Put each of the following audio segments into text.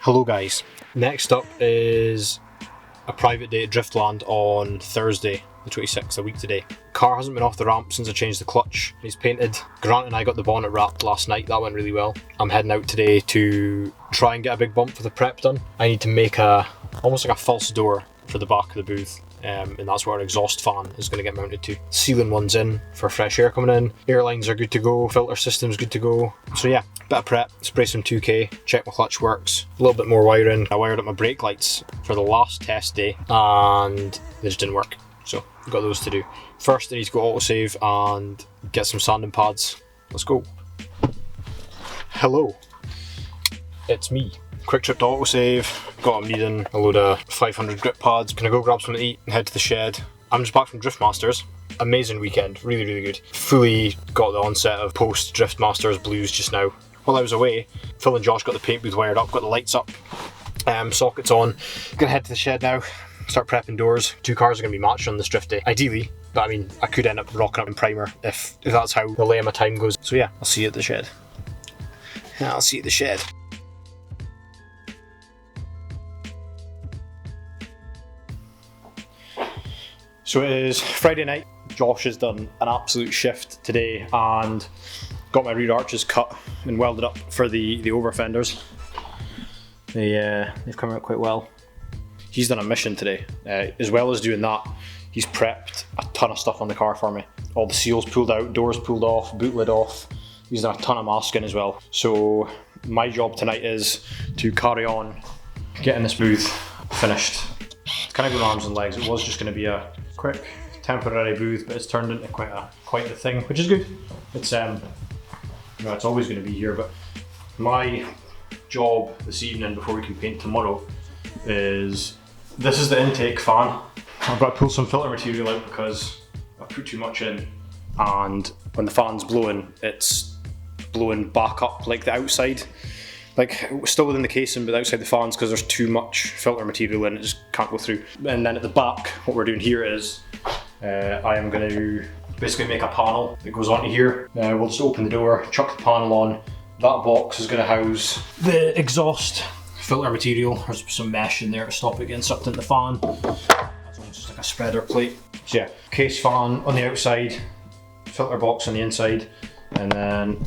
Hello guys, next up is a private day at Driftland on Thursday, the 26th, a week today. Car hasn't been off the ramp since I changed the clutch. He's painted. Grant and I got the bonnet wrapped last night, that went really well. I'm heading out today to try and get a big bump for the prep done. I need to make almost like a false door for the back of the booth. And that's where our exhaust fan is going to get mounted to. Ceiling one's in for fresh air coming in. Air lines are good to go, filter system's good to go. So yeah, bit of prep, spray some 2K, check my clutch works, a little bit more wiring. I wired up my brake lights for the last test day and they just didn't work. So I've got those to do. First I need to go autosave and get some sanding pads. Let's go. Hello, it's me. Quick trip to autosave, got what I'm needing, a load of 500 grip pads. Gonna go grab something to eat and head to the shed. I'm just back from Driftmasters. Amazing weekend, really, really good. Fully got the onset of post Driftmasters blues just now. While I was away, Phil and Josh got the paint booth wired up, got the lights up, sockets on. Gonna head to the shed now, start prepping doors. Two cars are gonna be matched on this drift day, ideally. But I mean, I could end up rocking up in primer if that's how the lay of my time goes. So yeah, I'll see you at the shed. I'll see you at the shed. So it is Friday night. Josh has done an absolute shift today and got my rear arches cut and welded up for the over fenders. They've come out quite well. He's done a mission today. As well as doing that, he's prepped a ton of stuff on the car for me. All the seals pulled out, doors pulled off, boot lid off. He's done a ton of masking as well. So my job tonight is to carry on getting this booth finished. It's kind of going arms and legs. It was just going to be a quick temporary booth, but it's turned into quite the thing, which is good. It's it's always going to be here, but my job this evening before we can paint tomorrow is this is the intake fan. I've got to pull some filter material out because I've put too much in, and when the fan's blowing, it's blowing back up like the outside. Like, still within the casing, but outside the fans because there's too much filter material in it, just can't go through. And then at the back, what we're doing here is, I am going to basically make a panel that goes onto here. We'll just open the door, chuck the panel on. That box is going to house the exhaust filter material. There's some mesh in there to stop it getting sucked into the fan. That's almost just like a spreader plate. So yeah, case fan on the outside, filter box on the inside, and then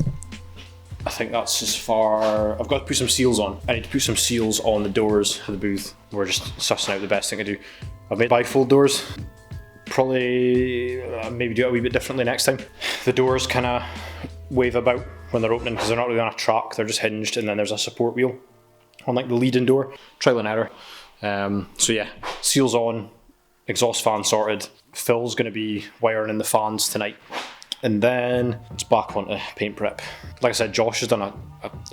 I think that's as far. I've got to put some seals on. I need to put some seals on the doors for the booth. We're just sussing out the best thing to do. I've made bifold doors. Probably maybe do it a wee bit differently next time. The doors kind of wave about when they're opening because they're not really on a track. They're just hinged, and then there's a support wheel on like the leading door. Trial and error. So yeah, seals on, exhaust fan sorted. Phil's going to be wiring in the fans tonight. And then it's back onto paint prep. Like I said, Josh has done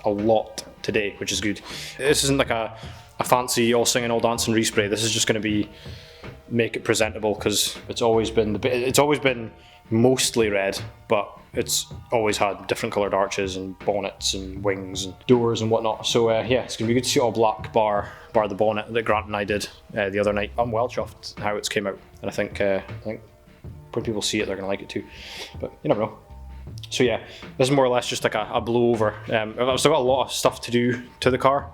a lot today, which is good. This isn't like a fancy all singing, all dancing respray. This is just going to be make it presentable because it's always been mostly red, but it's always had different coloured arches and bonnets and wings and doors and whatnot. So yeah, it's going to be good to see all black bar the bonnet that Grant and I did the other night. I'm well chuffed how it's came out, and I think when people see it, they're going to like it too, but you never know. So yeah, this is more or less just like a blow over. I've still got a lot of stuff to do to the car,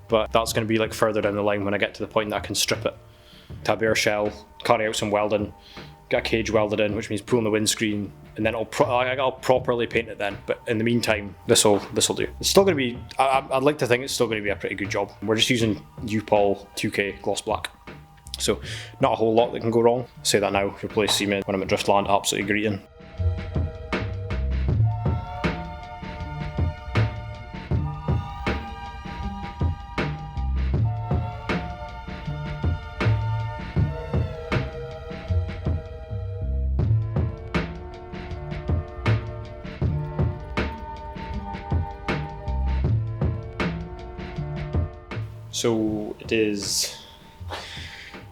but that's going to be like further down the line when I get to the point that I can strip it to a bare shell, carry out some welding, get a cage welded in, which means pulling the windscreen, and then I'll properly paint it then. But in the meantime, this'll do. It's still going to be, I'd like to think it's still going to be a pretty good job. We're just using U-Pol 2K gloss black. So not a whole lot that can go wrong. I say that now, if you probably see me when I'm at Driftland, absolutely greeting. So it is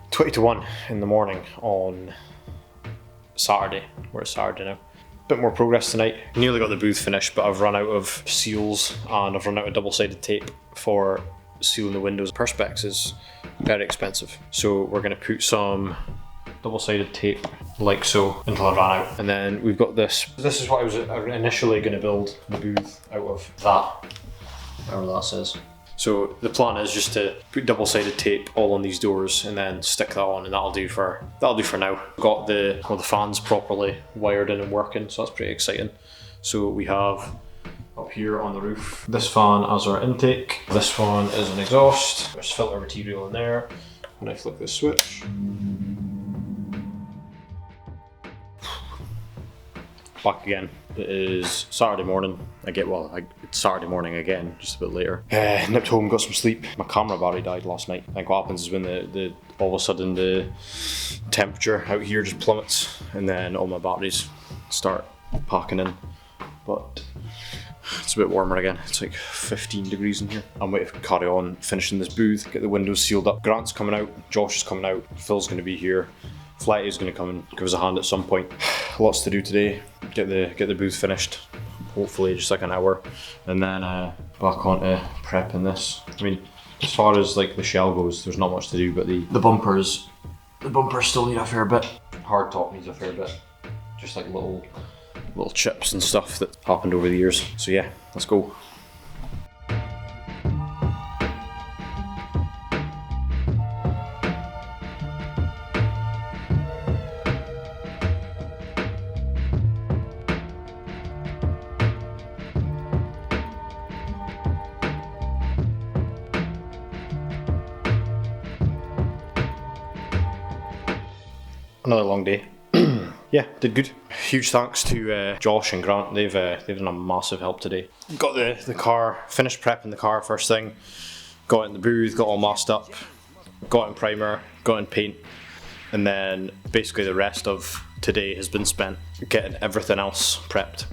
20 to 1 in the morning on Saturday. We're at Saturday now. Bit more progress tonight. Nearly got the booth finished, but I've run out of seals and I've run out of double-sided tape for sealing the windows. Perspex is very expensive, so we're going to put some double-sided tape like so until I ran out. And then we've got this. This is what I was initially going to build the booth out of, that, whatever that says. So the plan is just to put double-sided tape all on these doors and then stick that on, and that'll do for now. Got the fans properly wired in and working, so that's pretty exciting. So we have up here on the roof this fan as our intake. This one is an exhaust. There's filter material in there. When I flick this switch, back again. It is Saturday morning. It's Saturday morning again, just a bit later. Nipped home, got some sleep. My camera battery died last night. I think what happens is when the all of a sudden the temperature out here just plummets, and then all my batteries start packing in. But it's a bit warmer again. It's like 15 degrees in here. I'm waiting to carry on finishing this booth, get the windows sealed up. Grant's coming out, Josh is coming out, Phil's going to be here. Flighty is going to come and give us a hand at some point. Lots to do today. Get the booth finished. Hopefully just like an hour, and then back onto prepping this. I mean, as far as like the shell goes, there's not much to do, but the bumpers still need a fair bit. Hardtop needs a fair bit. Just like little chips and stuff that happened over the years. So yeah, let's go. Another long day. Yeah, did good. Huge thanks to Josh and Grant. They've done a massive help today. Got the car, finished prepping the car first thing. Got it in the booth, got all masked up. Got in primer, got in paint. And then basically the rest of today has been spent getting everything else prepped.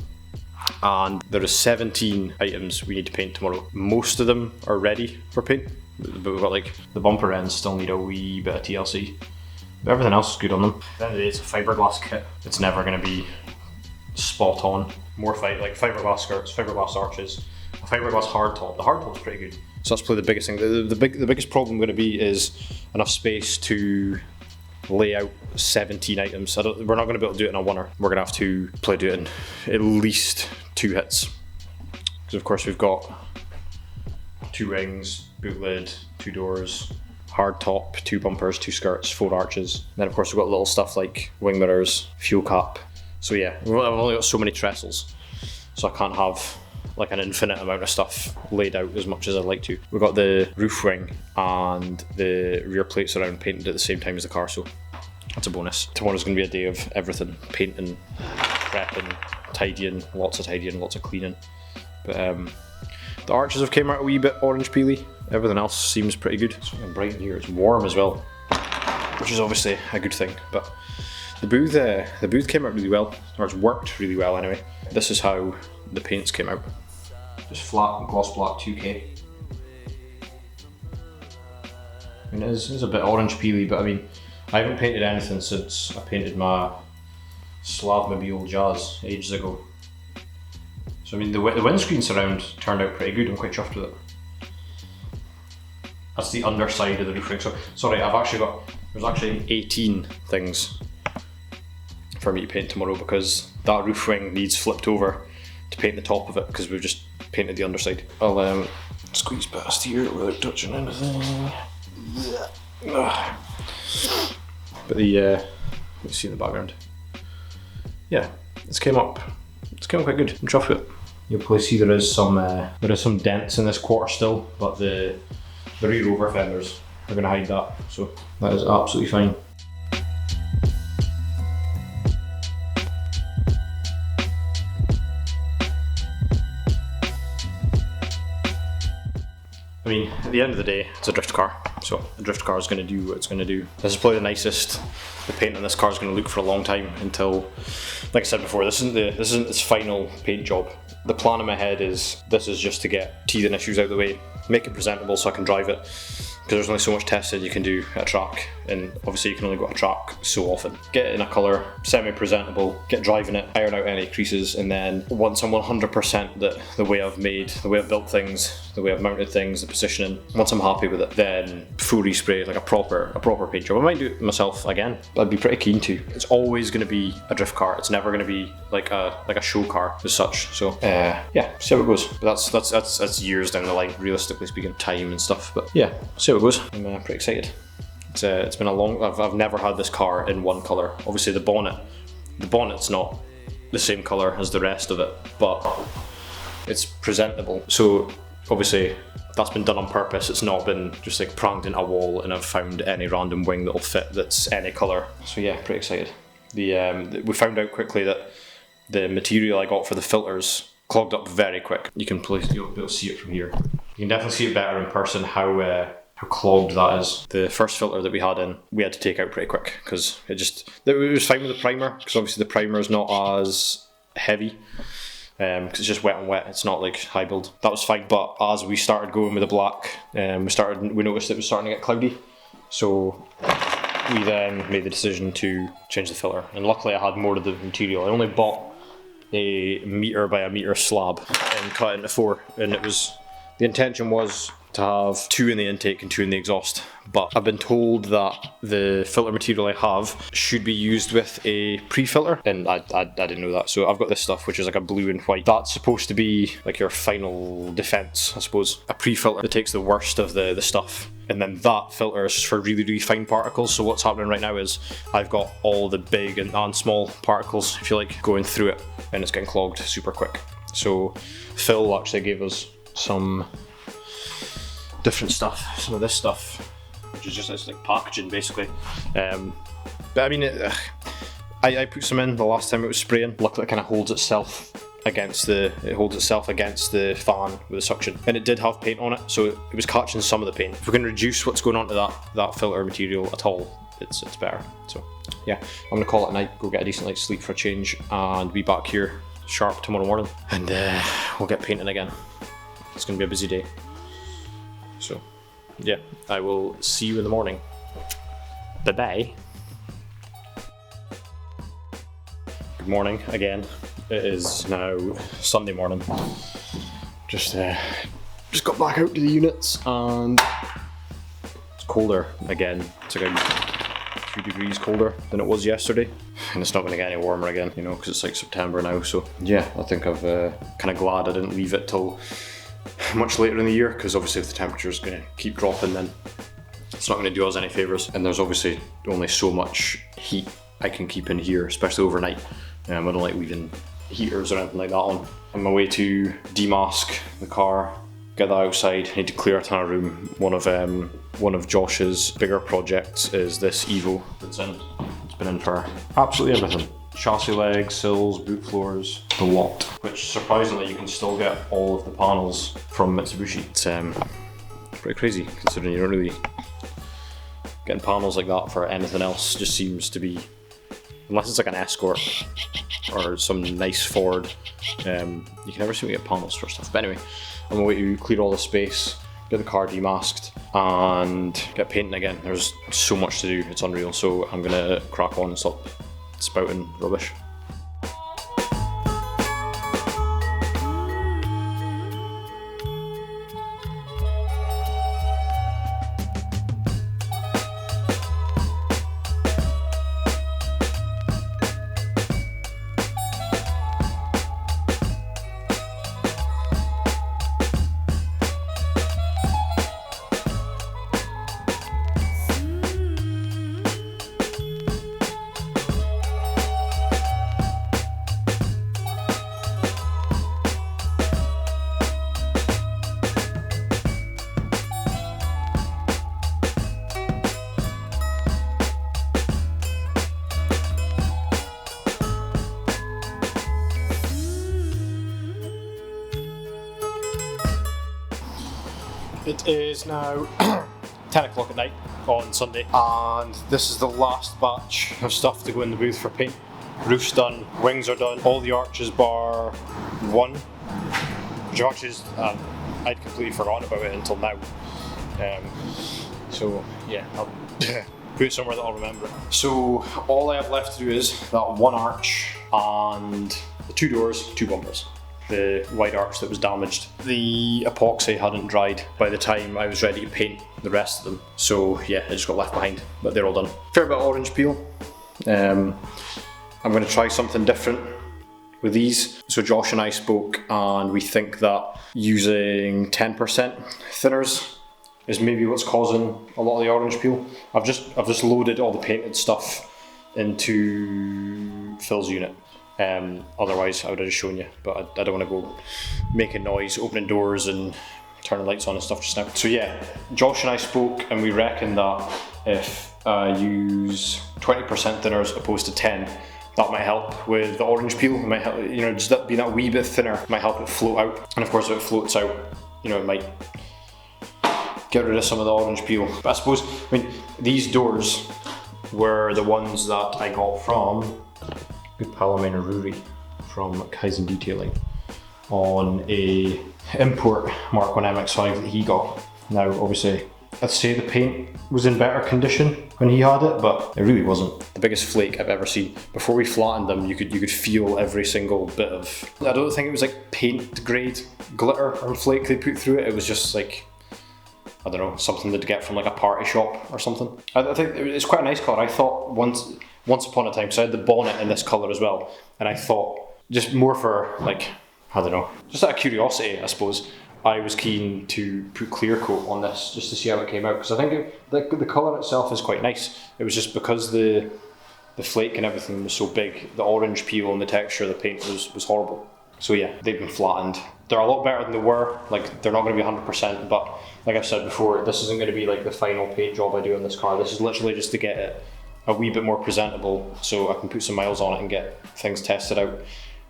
And there is 17 items we need to paint tomorrow. Most of them are ready for paint. But we've got like the bumper ends still need a wee bit of TLC. But everything else is good on them. At the end of the day, it's a fiberglass kit. It's never going to be spot on. Like fiberglass skirts, fiberglass arches, a fiberglass hardtop. The hardtop's pretty good. So that's probably the biggest thing. The biggest problem going to be is enough space to lay out 17 items. We're not going to be able to do it in a oneer. We're going to have to do it in at least 2 hits. Because of course we've got 2 rings, boot lid, 2 doors, hard top, 2 bumpers, 2 skirts, 4 arches. And then of course we've got little stuff like wing mirrors, fuel cap. So yeah, I've only got so many trestles, so I can't have like an infinite amount of stuff laid out as much as I'd like to. We've got the roof wing and the rear plates around painted at the same time as the car, so that's a bonus. Tomorrow's going to be a day of everything: painting, prepping, tidying, lots of cleaning. But the arches have came out a wee bit orange peely. Everything else seems pretty good. It's fucking bright in here. It's warm as well, which is obviously a good thing. But the booth came out really well, or it's worked really well anyway. This is how the paints came out. Just flat gloss black 2K. I mean, it is a bit orange peely, but I mean, I haven't painted anything since I painted my Slavmobile Jazz ages ago. So I mean, the windscreen surround turned out pretty good. I'm quite chuffed with it. That's the underside of the roof ring. So sorry, there's actually 18 things for me to paint tomorrow, because that roof ring needs flipped over to paint the top of it, because we've just painted the underside. I'll squeeze past here without touching anything. But let's see in the background. Yeah, it's came up quite good. I'm chuffed with it. You'll probably see there is some dents in this quarter still, but the rear over fenders are going to hide that, so that is absolutely fine. I mean, at the end of the day, it's a drift car, so a drift car is going to do what it's going to do. This is probably the nicest the paint on this car is going to look for a long time, until, like I said before, this isn't its final paint job. The plan in my head is this is just to get teething issues out of the way, make it presentable so I can drive it, because there's only so much testing you can do at a track, and obviously you can only go to a track so often. Get it in a colour, semi-presentable, get driving it, iron out any creases, and then once I'm 100% that the way I've built things, the way I've mounted things, the positioning, once I'm happy with it, then full respray, like a proper paint job. I might do it myself again. I'd be pretty keen to. It's always going to be a drift car. It's never going to be like a show car as such. So yeah, see how it goes. But that's years down the line, realistically speaking, time and stuff. But yeah, see how it goes. I'm pretty excited. It's been a long. I've never had this car in one colour. Obviously the bonnet's not the same colour as the rest of it, but it's presentable. So obviously that's been done on purpose. It's not been just like pranged into a wall and I've found any random wing that'll fit that's any colour. So yeah, pretty excited. We found out quickly that the material I got for the filters clogged up very quick. You'll be able to see it from here. You can definitely see it better in person how clogged that is. The first filter that we had to take out pretty quick because it was fine with the primer, because obviously the primer is not as heavy. Because it's just wet on wet, it's not like high build. That was fine, but as we started going with the black, we noticed it was starting to get cloudy. So we then made the decision to change the filter. And luckily I had more of the material. I only bought a metre by a metre slab and cut it into 4. And the intention was to have 2 in the intake and 2 in the exhaust, but I've been told that the filter material I have should be used with a pre-filter, and I didn't know that. So I've got this stuff which is like a blue and white. That's supposed to be like your final defense, I suppose. A pre-filter that takes the worst of the stuff, and then that filter is for really, really fine particles. So what's happening right now is I've got all the big and small particles, if you like, going through it, and it's getting clogged super quick. So Phil actually gave us some different stuff, some of this stuff, which is just it's like packaging basically. But I mean, I put some in the last time it was spraying. Luckily, it kind of holds itself against the fan with the suction, and it did have paint on it, so it was catching some of the paint. If we can reduce what's going on to that filter material at all, it's better. So yeah, I'm gonna call it a night, go get a decent night's sleep for a change, and be back here sharp tomorrow morning, and we'll get painting again. It's gonna be a busy day. So, yeah, I will see you in the morning. Bye-bye. Good morning again. It is now Sunday morning. Just got back out to the units, and it's colder again. It's like a few degrees colder than it was yesterday, and it's not going to get any warmer again, you know, because it's like September now. So yeah, I think I've kind of glad I didn't leave it till much later in the year, because obviously if the temperature is going to keep dropping, then it's not going to do us any favours, and there's obviously only so much heat I can keep in here, especially overnight. I don't like leaving heaters or anything like that on. On my way to demask the car, get that outside. I need to clear a ton of room. One of Josh's bigger projects is this Evo that's in. It's been in for absolutely everything. Chassis legs, sills, boot floors, the lot. Which surprisingly you can still get all of the panels from Mitsubishi. It's pretty crazy considering you don't really getting panels like that for anything else. Just seems to be, unless it's like an Escort or some nice Ford, you can never seem to get panels for stuff. But anyway, I'm going to clear all the space, get the car demasked, and get painting again. There's so much to do, it's unreal. So I'm going to crack on and stop spouting rubbish. It is now 10 o'clock at night on Sunday, and this is the last batch of stuff to go in the booth for paint. Roof's done, wings are done, all the arches bar one, which I'd completely forgotten about it until now. So yeah, I'll put it somewhere that I'll remember. So all I have left to do is that one arch and the 2 doors, 2 bumpers. The wide arch that was damaged. The epoxy hadn't dried by the time I was ready to paint the rest of them. So yeah, it just got left behind, but they're all done. Fair bit of orange peel. I'm going to try something different with these. So Josh and I spoke and we think that using 10% thinners is maybe what's causing a lot of the orange peel. I've just loaded all the painted stuff into Phil's unit. Otherwise I would have just shown you, but I don't want to go making noise, opening doors and turning lights on and stuff just now. So yeah, Josh and I spoke and we reckon that if I use 20% thinners opposed to 10, that might help with the orange peel. It might help, you know, just that being that wee bit thinner might help it float out. And of course if it floats out, you know, it might get rid of some of the orange peel. But I suppose, I mean, these doors were the ones that I got from good pal of mine, Rory, from Kaizen Detailing, on a import Mark 1 MX5 that he got. Now obviously I'd say the paint was in better condition when he had it, but it really wasn't. The biggest flake I've ever seen. Before we flattened them, you could feel every single bit of, I don't think it was like paint grade glitter or flake they put through it. It was just like, I don't know, something they'd get from like a party shop or something. I think it's quite a nice colour. I thought once upon a time, so I had the bonnet in this colour as well, and I thought, just more for like, I don't know, just out of curiosity I suppose, I was keen to put clear coat on this just to see how it came out, because I think the colour itself is quite nice. It was just because the flake and everything was so big, the orange peel and the texture of the paint was horrible. So yeah, they've been flattened. They're a lot better than they were. Like, they're not going to be 100%, but like I've said before, this isn't going to be like the final paint job I do on this car. This is literally just to get it a wee bit more presentable so I can put some miles on it and get things tested out.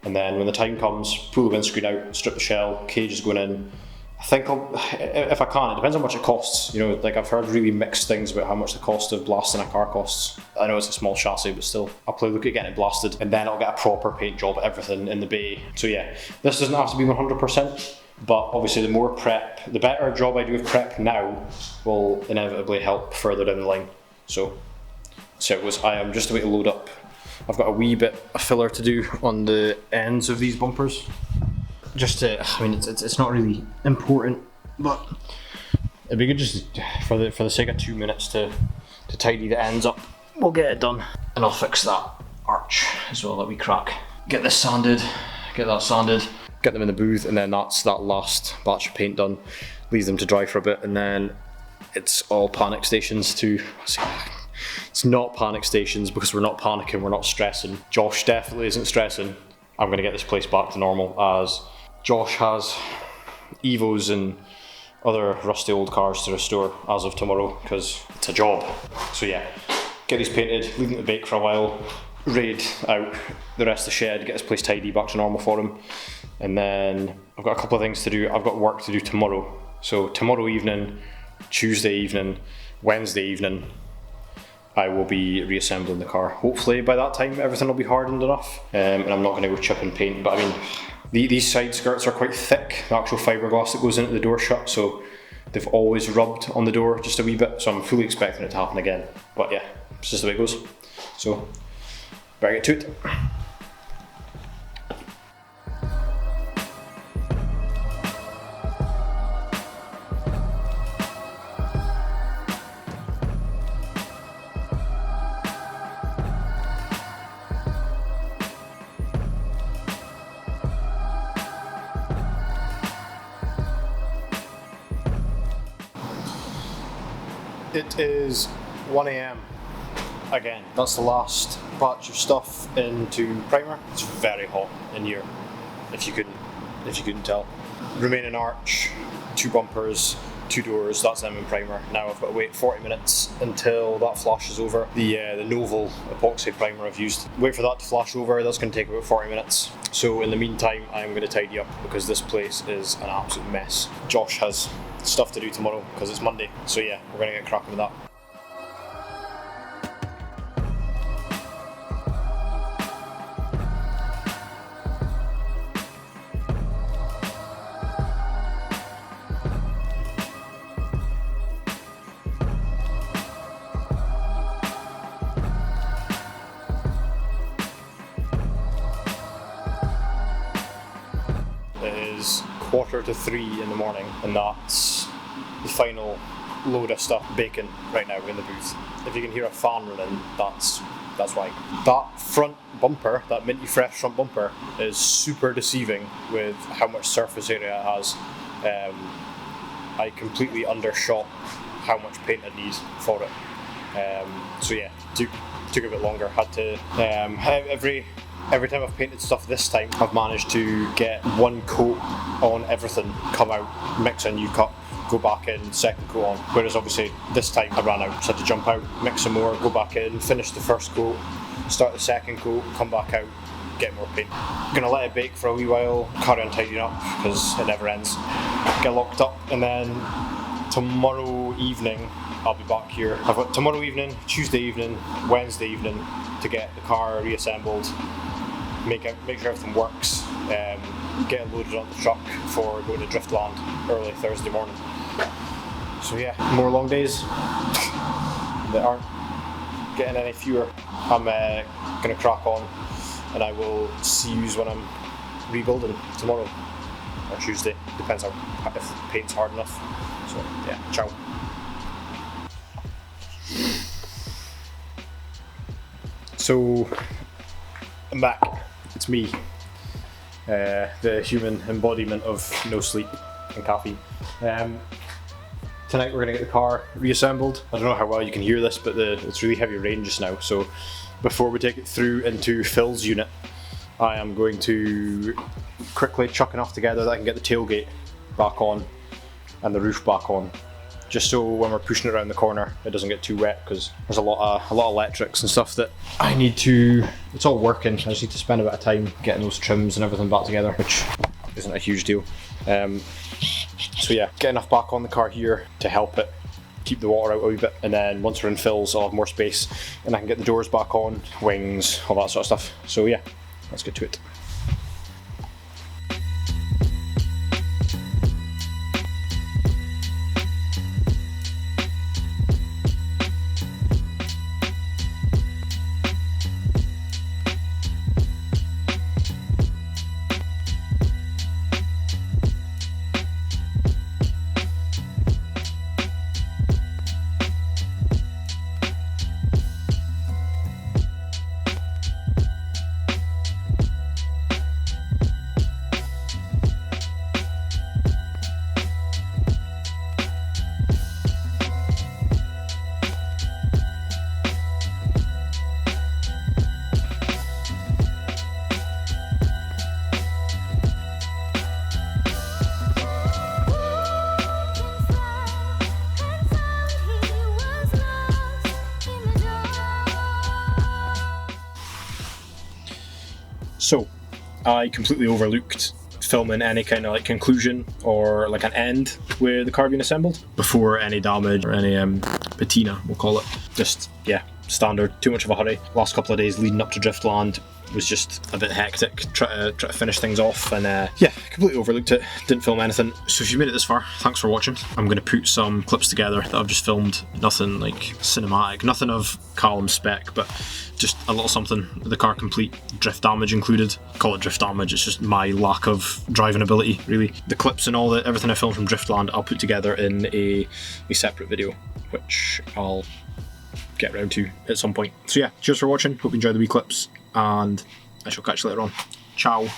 And then when the time comes, pull the windscreen out, strip the shell, cage is going in. I think if I can, it depends on how much it costs. You know, like I've heard really mixed things about how much the cost of blasting a car costs. I know it's a small chassis, but still, I'll probably look at getting it blasted, and then I'll get a proper paint job, everything in the bay. So yeah, this doesn't have to be 100%, but obviously the more prep, the better job I do with prep now will inevitably help further down the line. So it was, I am just about to load up. I've got a wee bit of filler to do on the ends of these bumpers. Just to, I mean, it's not really important, but it'd be good just for the sake of 2 minutes to tidy the ends up. We'll get it done, and I'll fix that arch as well that we crack. Get this sanded, get that sanded, get them in the booth, and then that's that last batch of paint done. Leave them to dry for a bit, and then it's all panic stations to. It's not panic stations because we're not panicking, we're not stressing. Josh definitely isn't stressing. I'm gonna get this place back to normal, as Josh has Evos and other rusty old cars to restore as of tomorrow, because it's a job. So yeah, get these painted, leave them to bake for a while, raid out the rest of the shed, get this place tidy, back to normal for him. And then I've got a couple of things to do. I've got work to do tomorrow. So tomorrow evening, Tuesday evening, Wednesday evening, I will be reassembling the car. Hopefully by that time everything will be hardened enough, and I'm not going to go chip and paint. But I mean, these side skirts are quite thick, the actual fiberglass that goes into the door shut, so they've always rubbed on the door just a wee bit, so I'm fully expecting it to happen again. But yeah, it's just the way it goes. So, better get to it. It is 1 AM again. That's the last batch of stuff into primer. It's very hot in here, if you couldn't tell. Remaining arch, 2 bumpers, 2 doors, that's them in primer. Now I've got to wait 40 minutes until that flashes over. The Novel epoxy primer I've used. Wait for that to flash over, that's going to take about 40 minutes. So in the meantime, I'm going to tidy up because this place is an absolute mess. Josh has stuff to do tomorrow because it's Monday. So yeah, we're going to get cracking with that. 2:45 in the morning, and that's the final load of stuff baking right now in the booth. If you can hear a fan running, that's why. That front bumper, that minty fresh front bumper, is super deceiving with how much surface area it has. I completely undershot how much paint I need for it. So yeah, took a bit longer. Had to every time I've painted stuff this time, I've managed to get one coat on everything, come out, mix a new cup, go back in, second coat on. Whereas obviously this time I ran out, so I had to jump out, mix some more, go back in, finish the first coat, start the second coat, come back out, get more paint. Gonna let it bake for a wee while, carry on tidying up because it never ends. Get locked up, and then tomorrow evening I'll be back here. I've got tomorrow evening, Tuesday evening, Wednesday evening to get the car reassembled, make sure everything works, get it loaded on the truck for going to Driftland early Thursday morning. So yeah, more long days that aren't getting any fewer. I'm gonna crack on, and I will see you when I'm rebuilding tomorrow or Tuesday, depends if the paint's hard enough. So yeah, ciao. So I'm back. It's me, the human embodiment of no sleep and caffeine. Tonight we're going to get the car reassembled. I don't know how well you can hear this, but it's really heavy rain just now. So before we take it through into Phil's unit, I am going to quickly chuck enough together that I can get the tailgate back on and the roof back on, just so when we're pushing it around the corner it doesn't get too wet, because there's a lot of electrics and stuff that I need to. It's all working. I just need to spend a bit of time getting those trims and everything back together, which isn't a huge deal. So yeah, get enough back on the car here to help it keep the water out a wee bit, and then once we're in Phil's I'll have more space and I can get the doors back on, wings, all that sort of stuff. So yeah, let's get to it. So, I completely overlooked filming any kind of like conclusion or like an end with the car being assembled before any damage or any patina, we'll call it. Just, yeah, standard, too much of a hurry. Last couple of days leading up to Driftland was just a bit hectic, try to finish things off, and yeah, completely overlooked it, didn't film anything. So if you made it this far, thanks for watching. I'm going to put some clips together that I've just filmed, nothing like cinematic, nothing of Callum's spec, but just a little something, the car complete, drift damage included. Call it drift damage, it's just my lack of driving ability, really. The clips and all that, everything I filmed from Driftland, I'll put together in a separate video, which I'll get around to at some point. So yeah, cheers for watching, hope you enjoy the wee clips, and I shall catch you later on. Ciao.